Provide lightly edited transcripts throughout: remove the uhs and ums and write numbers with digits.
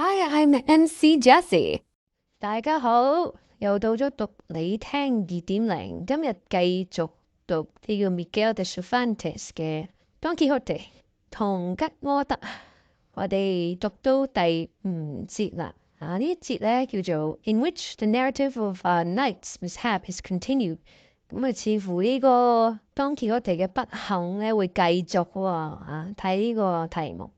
Hi, I'm MC Jessie. 大家好，又到咗讀你聽2.0，今日繼續讀呢個 Miguel de Cervantes 嘅 Don Quixote 唐吉訶德。我哋讀到第5節啦。呢一節咧叫做 In which the narrative of a knight's mishap is continued。咁似乎呢個 Don Quixote 嘅不幸咧會繼續喎。睇呢個題目。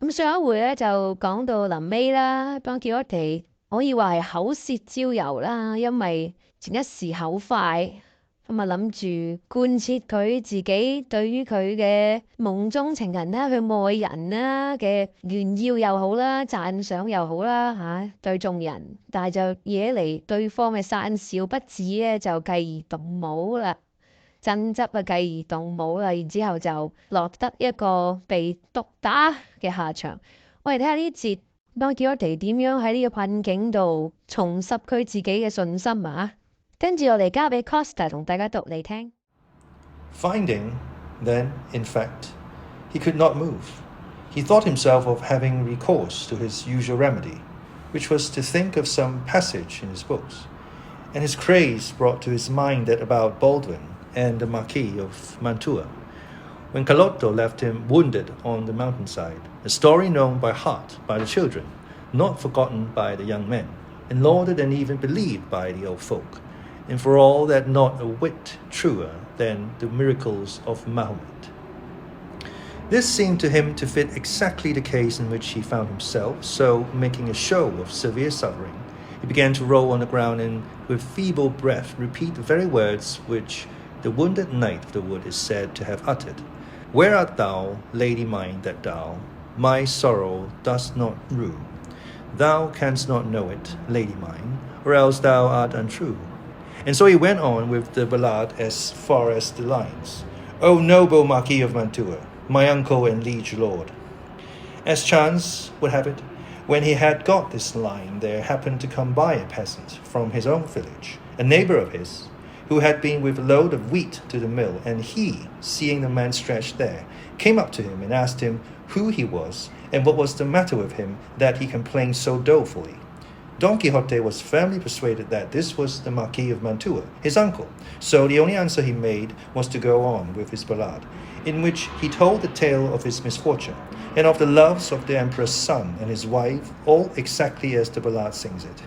咁上一回咧就講到臨尾啦 Don Quixote 可以話係口舌招搖啦，因為前一時口快，咁諗住貫徹佢自己對於佢嘅夢中情人啦、佢愛人啦嘅炫耀又好啦、讚賞又好啦對眾人，但係就惹嚟對方嘅訕笑不止咧，就繼而動武啦，爭執繼而動武啦，然之後就落得一個被毒打嘅下場。我哋睇下呢節Don Quixote點樣喺呢個困境度重拾佢自己嘅信心啊！跟住我哋交俾 Costa 同大家讀嚟聽。Finding, then, in fact, he could not move, he thought himself of having recourse to his usual remedy, which was to think of some passage in his books, and his craze brought to his mind that about Baldwin and the Marquis of Mantua, when Carlotto left him wounded on the mountainside, a story known by heart by the children, not forgotten by the young men, and lauded and even believed by the old folk, and for all that not a whit truer than the miracles of Mahomet. This seemed to him to fit exactly the case in which he found himself, so, making a show of severe suffering, he began to roll on the ground and with feeble breath repeat the very words which the wounded knight of the wood is said to have uttered. Where art thou, lady mine, that thou my sorrow dost not rue? Thou canst not know it, lady mine, or else thou art untrue. And so he went on with the ballad as far as the lines. O noble Marquis of Mantua, my uncle and liege lord. As chance would have it, when he had got this line, there happened to come by a peasant from his own village, a neighbor of his, who had been with a load of wheat to the mill, and he, seeing the man stretched there, came up to him and asked him who he was, and what was the matter with him that he complained so dolefully. Don Quixote was firmly persuaded that this was the Marquis of Mantua, his uncle, so the only answer he made was to go on with his ballad, in which he told the tale of his misfortune, and of the loves of the emperor's son and his wife, all exactly as the ballad sings it.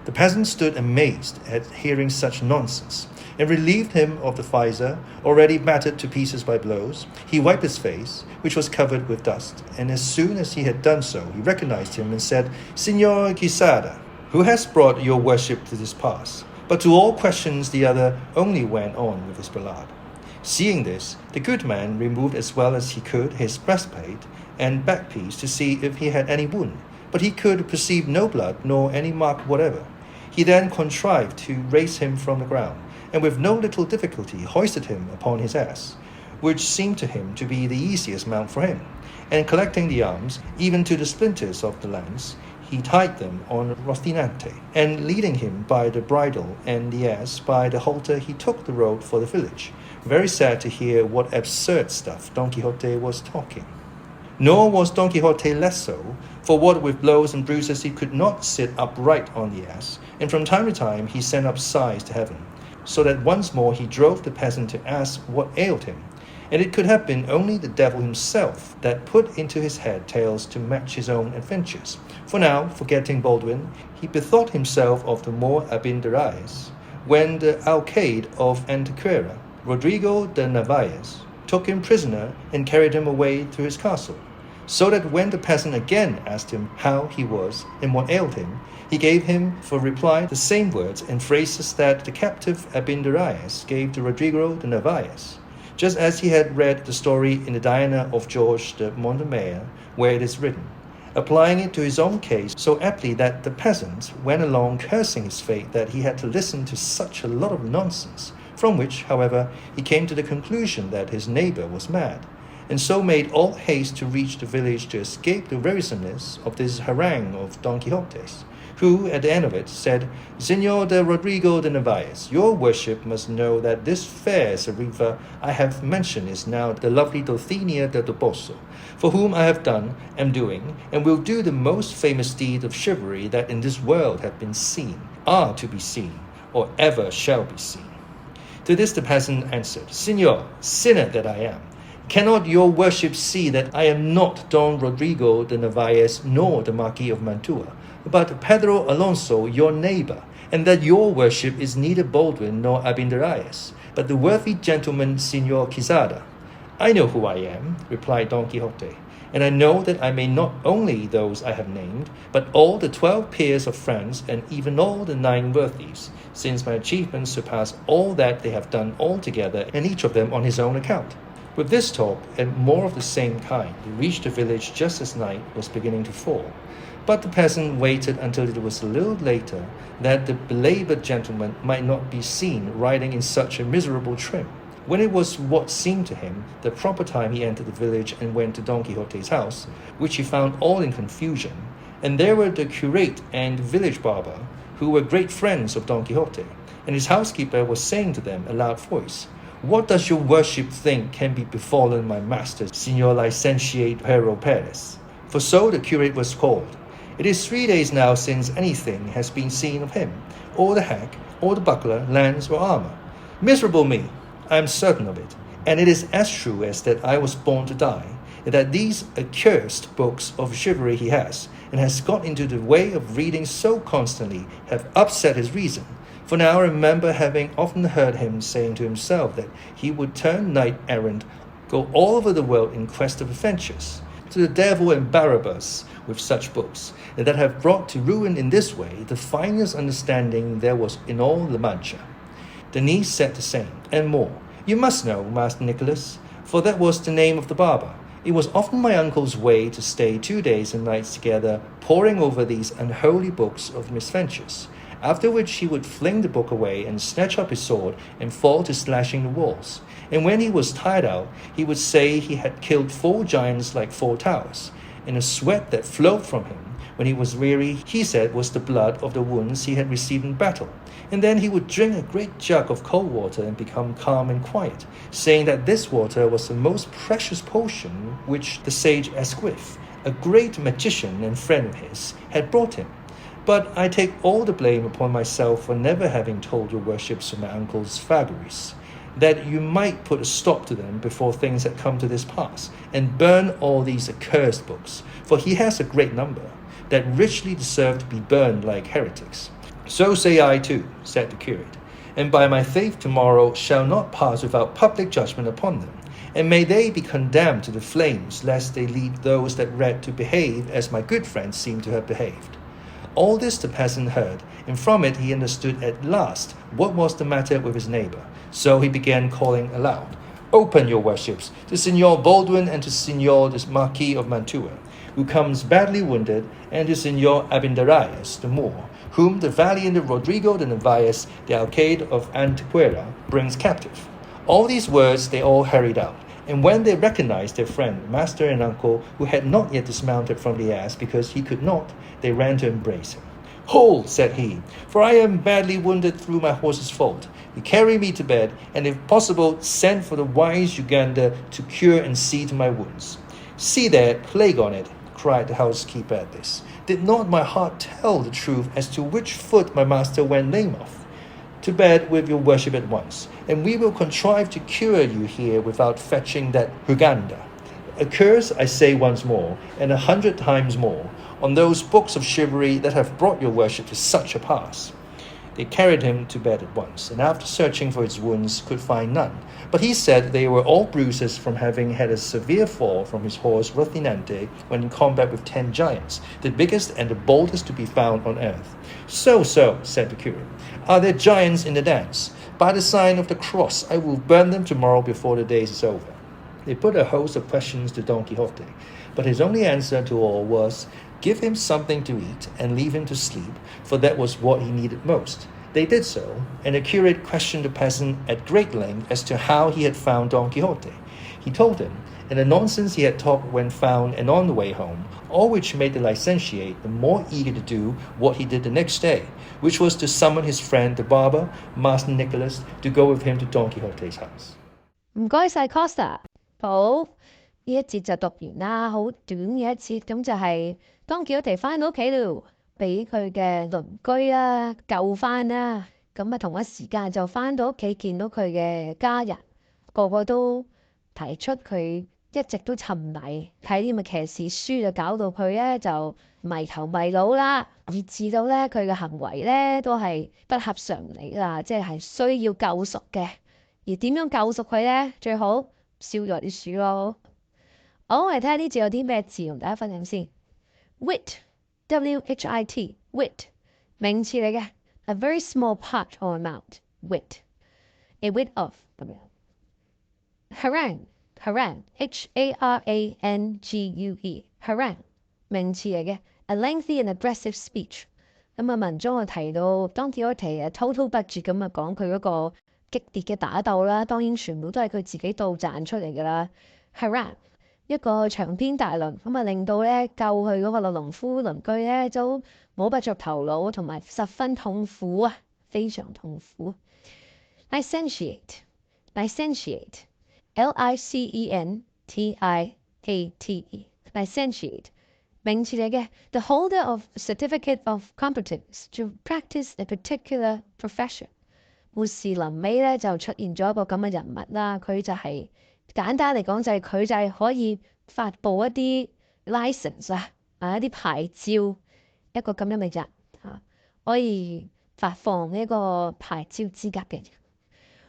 The peasant stood amazed at hearing such nonsense, and relieved him of the visor, already battered to pieces by blows. He wiped his face, which was covered with dust, and as soon as he had done so, he recognized him and said, Signor Quixada, who has brought your worship to this pass? But to all questions the other only went on with his ballad. Seeing this, the good man removed as well as he could his breastplate and backpiece to see if he had any wound, but he could perceive no blood nor any mark whatever. He then contrived to raise him from the ground, and with no little difficulty hoisted him upon his ass, which seemed to him to be the easiest mount for him, and collecting the arms, even to the splinters of the lance, he tied them on Rocinante, and leading him by the bridle and the ass by the halter, he took the road for the village, very sad to hear what absurd stuff Don Quixote was talking. Nor was Don Quixote less so, for what with blows and bruises he could not sit upright on the ass, and from time to time he sent up sighs to heaven, so that once more he drove the peasant to ask what ailed him, and it could have been only the devil himself that put into his head tales to match his own adventures. For now, forgetting Baldwin, he bethought himself of the more Abindarraez, when the alcalde of Antequera, Rodrigo de Narvaez, took him prisoner and carried him away to his castle, so that when the peasant again asked him how he was and what ailed him, he gave him for reply the same words and phrases that the captive Abindarraez gave to Rodrigo de Narvaez, just as he had read the story in the Diana of George de Montemayor, where it is written, applying it to his own case so aptly that the peasant went along cursing his fate that he had to listen to such a lot of nonsense, from which, however, he came to the conclusion that his neighbor was mad, and so made all haste to reach the village to escape the wearisomeness of this harangue of Don Quixote's, who, at the end of it, said, Señor de Rodrigo de Narvaez, your worship must know that this fair Serifa I have mentioned is now the lovely Dulcinea de Toboso, for whom I have done, am doing, and will do the most famous deed of chivalry that in this world have been seen, are to be seen, or ever shall be seen. To this the peasant answered, Señor, sinner that I am, cannot your worship see that I am not Don Rodrigo de Narvaez nor the Marquis of Mantua, but Pedro Alonso, your neighbor, and that your worship is neither Baldwin nor Abindarraez, but the worthy gentleman Señor Quixada? I know who I am, replied Don Quixote, and I know that I may not only those I have named, but all the 12 peers of France, and even all the 9 worthies, since my achievements surpass all that they have done altogether, and each of them on his own account. With this talk, and more of the same kind, he reached the village just as night was beginning to fall. But the peasant waited until it was a little later, that the belabored gentleman might not be seen riding in such a miserable trim. When it was what seemed to him the proper time, he entered the village and went to Don Quixote's house, which he found all in confusion. And there were the curate and village barber, who were great friends of Don Quixote, and his housekeeper was saying to them in a loud voice, What does your worship think can be befallen my master, Signor Licentiate Pero Perez? For so the curate was called. It is 3 days now since anything has been seen of him, or the hack, or the buckler, lance, or armor. Miserable me! I am certain of it, and it is as true as that I was born to die, and that these accursed books of chivalry he has, and has got into the way of reading so constantly, have upset his reason. For now I remember having often heard him saying to himself that he would turn knight-errant, go all over the world in quest of adventures. To the devil and Barabbas with such books, and that have brought to ruin in this way the finest understanding there was in all La Mancha. The niece said the same, and more. You must know, Master Nicholas, for that was the name of the barber. It was often my uncle's way to stay 2 days and nights together, poring over these unholy books of misadventures, after which he would fling the book away and snatch up his sword and fall to slashing the walls. And when he was tired out, he would say he had killed 4 giants like 4 towers, and the sweat that flowed from him when he was weary, he said, was the blood of the wounds he had received in battle. And then he would drink a great jug of cold water and become calm and quiet, saying that this water was the most precious potion which the sage Asquith, a great magician and friend of his, had brought him. But I take all the blame upon myself for never having told your worships of my uncle's vagaries, that you might put a stop to them before things had come to this pass, and burn all these accursed books, for he has a great number, that richly deserve to be burned like heretics. So say I too, said the curate, and by my faith tomorrow shall not pass without public judgment upon them, and may they be condemned to the flames, lest they lead those that read to behave as my good friends seem to have behaved. All this the peasant heard, and from it he understood at last what was the matter with his neighbor. So he began calling aloud, Open, your worships, to Signor Baldwin and to Signor the Marquis of Mantua, who comes badly wounded, and to Signor Abindarraez the Moor, whom the valiant Rodrigo de Narvaez, the Alcalde of Antequera, brings captive. All these words they all hurried out, and when they recognized their friend, master and uncle, who had not yet dismounted from the ass because he could not, they ran to embrace him. Hold, said he, for I am badly wounded through my horse's fault. You carry me to bed, and if possible, send for the wise Uganda to cure and see to my wounds. See there, plague on it, cried the housekeeper at this. Did not my heart tell the truth as to which foot my master went lame off? To bed with your worship at once, and we will contrive to cure you here without fetching that Uganda. A curse, I say once more, and 100 times more, on those books of chivalry that have brought your worship to such a pass. They carried him to bed at once, and after searching for his wounds, could find none. But he said they were all bruises from having had a severe fall from his horse Rocinante when in combat with 10 giants, the biggest and the boldest to be found on earth. So, said the curate, are there giants in the dance? By the sign of the cross, I will burn them tomorrow before the day is over. They put a host of questions to Don Quixote, but his only answer to all was, give him something to eat and leave him to sleep, for that was what he needed most. They did so, and the curate questioned the peasant at great length as to how he had found Don Quixote. He told him, and the nonsense he had talked when found and on the way home, all which made the licentiate the more eager to do what he did the next day, which was to summon his friend the barber, Master Nicholas, to go with him to Don Quixote's house. 唔該晒 Costa。好，呢一節就讀完啦，好短嘅一節，咁就係當幾多地翻到屋企度，俾佢嘅鄰居啦救翻啦，咁啊同一時間就翻到屋企見到佢嘅家人，個個都提出佢一直都沉迷睇啲咁嘅騎士書，就搞到佢咧就迷頭迷腦啦，以至到咧佢嘅行為咧都係不合常理啦，即係需要救贖嘅。而點樣救贖佢咧？最好燒咗啲書咯。好，我哋睇下呢字有啲咩字同大家分享先。whit W-H-I-T whit 名詞嚟嘅 ，a very small part or amount whit a whit of 咁樣。harangue H-A-R-A-N-G-U-E harangue 名詞嚟嘅 ，a lengthy and aggressive speech。咁啊文中就提到 Don Quixote 滔滔不絕咁啊講佢嗰個激烈嘅打鬥啦，當然全部都係佢自己杜撰出嚟㗎啦。harangue 一個長篇大論，咁啊令到咧救佢嗰個農夫鄰居咧都摸不着頭腦，同埋十分痛苦啊，非常痛苦。licentiate L-I-C-E-N-T-I-A-T-E licentiate 名詞嚟嘅 ，the holder of certificate of competence to practice a particular profession。故事臨尾咧就出現咗一個咁嘅人物啦，佢就係、簡單嚟講就係佢就係可以發布一啲 license 一啲牌照，一個咁樣嘅人可以發放呢個牌照資格嘅人。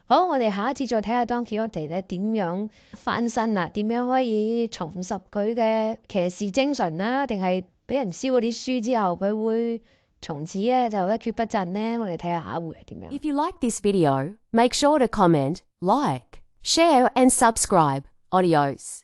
好，我哋下一次再睇下 Don Quixote 咧點樣翻身啦，點樣可以重拾佢嘅騎士精神啦，定係俾人燒嗰啲書之後，佢會從此咧就一蹶不振呢？我哋睇下下一回係點樣。If you like this video, make sure to comment, like, share and subscribe. Adios.